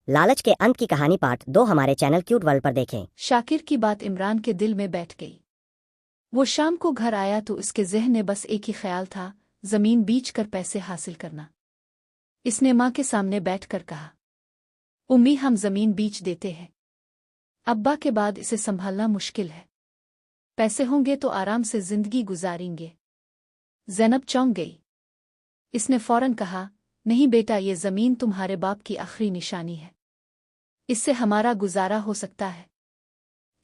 लालच के अंत की कहानी पार्ट 2 हमारे चैनल क्यूट वर्ल्ड पर देखें। शाकिर की बात इमरान के दिल में बैठ गई। वो शाम को घर आया तो इसके ज़हन में बस एक ही ख्याल था, ज़मीन बेच कर पैसे हासिल करना। इसने माँ के सामने बैठकर कहा, उम्मी हम ज़मीन बेच देते हैं। अब्बा के बाद इसे संभालना मुश्किल है। पैसे होंगे तो आराम से ज़िंदगी गुजारेंगे। ज़ैनब चौंक गई। इसने फौरन कहा, नहीं बेटा, ये ज़मीन तुम्हारे बाप की आखिरी निशानी है। इससे हमारा गुजारा हो सकता है।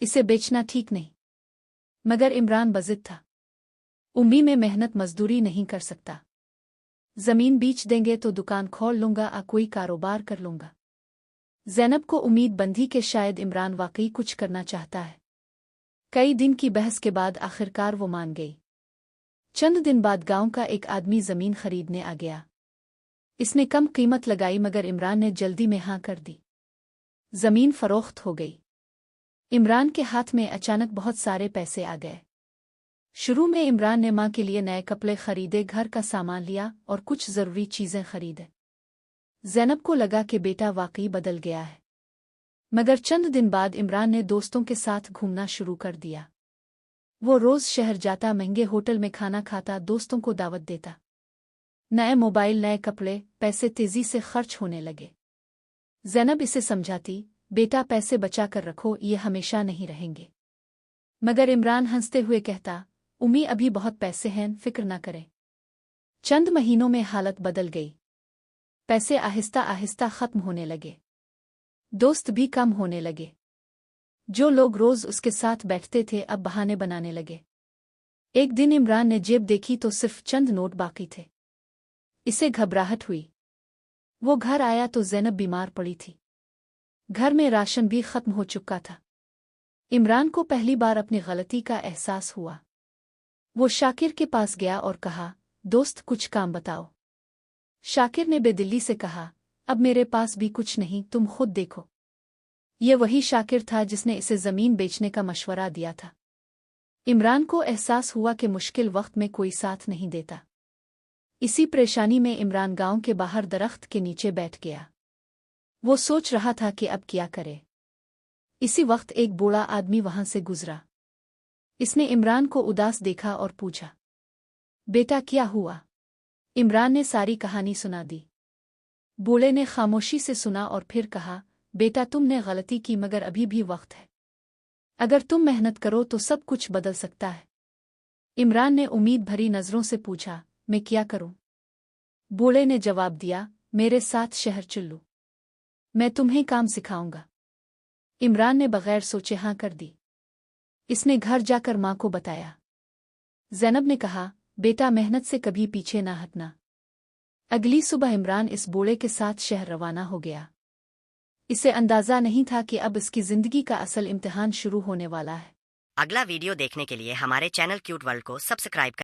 इसे बेचना ठीक नहीं। मगर इमरान बज़िद था। उम्मी में मेहनत मजदूरी नहीं कर सकता। ज़मीन बेच देंगे तो दुकान खोल लूंगा, कोई कारोबार कर लूंगा। ज़ैनब को उम्मीद बंधी कि शायद इमरान वाकई कुछ करना चाहता है। कई दिन की बहस के बाद आखिरकार वो मान गई। चंद दिन बाद गांव का एक आदमी ज़मीन खरीदने आ गया। इसने कम कीमत लगाई मगर इमरान ने जल्दी में हाँ कर दी। ज़मीन फरोख्त हो गई। इमरान के हाथ में अचानक बहुत सारे पैसे आ गए। शुरू में इमरान ने माँ के लिए नए कपड़े खरीदे, घर का सामान लिया और कुछ ज़रूरी चीज़ें खरीदे। ज़ैनब को लगा कि बेटा वाकई बदल गया है। मगर चंद दिन बाद इमरान ने दोस्तों के साथ घूमना शुरू कर दिया। वो रोज़ शहर जाता, महंगे होटल में खाना खाता, दोस्तों को दावत देता। नए मोबाइल, नए कपड़े, पैसे तेज़ी से खर्च होने लगे। ज़ैनब इसे समझाती, बेटा पैसे बचा कर रखो, ये हमेशा नहीं रहेंगे। मगर इमरान हंसते हुए कहता, उम्मी अभी बहुत पैसे हैं, फिक्र ना करें। चंद महीनों में हालत बदल गई। पैसे आहिस्ता आहिस्ता खत्म होने लगे। दोस्त भी कम होने लगे। जो लोग रोज उसके साथ बैठते थे अब बहाने बनाने लगे। एक दिन इमरान ने जेब देखी तो सिर्फ चंद नोट बाकी थे। इसे घबराहट हुई। वो घर आया तो ज़ैनब बीमार पड़ी थी। घर में राशन भी खत्म हो चुका था। इमरान को पहली बार अपनी गलती का एहसास हुआ। वो शाकिर के पास गया और कहा, दोस्त कुछ काम बताओ। शाकिर ने बेदिली से कहा, अब मेरे पास भी कुछ नहीं, तुम खुद देखो। ये वही शाकिर था जिसने इसे ज़मीन बेचने का मशवरा दिया था। इमरान को एहसास हुआ कि मुश्किल वक्त में कोई साथ नहीं देता। इसी परेशानी में इमरान गांव के बाहर दरख्त के नीचे बैठ गया। वो सोच रहा था कि अब क्या करे। इसी वक्त एक बूढ़ा आदमी वहां से गुजरा। इसने इमरान को उदास देखा और पूछा, बेटा क्या हुआ? इमरान ने सारी कहानी सुना दी। बूढ़े ने खामोशी से सुना और फिर कहा, बेटा तुमने गलती की मगर अभी भी वक्त है। अगर तुम मेहनत करो तो सब कुछ बदल सकता है। इमरान ने उम्मीद भरी नजरों से पूछा, मैं क्या करूं? बूढ़े ने जवाब दिया, मेरे साथ शहर चलो। मैं तुम्हें काम सिखाऊंगा। इमरान ने बगैर सोचे हाँ कर दी। इसने घर जाकर माँ को बताया। ज़ैनब ने कहा, बेटा मेहनत से कभी पीछे ना हटना। अगली सुबह इमरान इस बूढ़े के साथ शहर रवाना हो गया। इसे अंदाजा नहीं था कि अब इसकी जिंदगी का असल इम्तिहान शुरू होने वाला है। अगला वीडियो देखने के लिए हमारे चैनल क्यूट वर्ल्ड को सब्सक्राइब करें।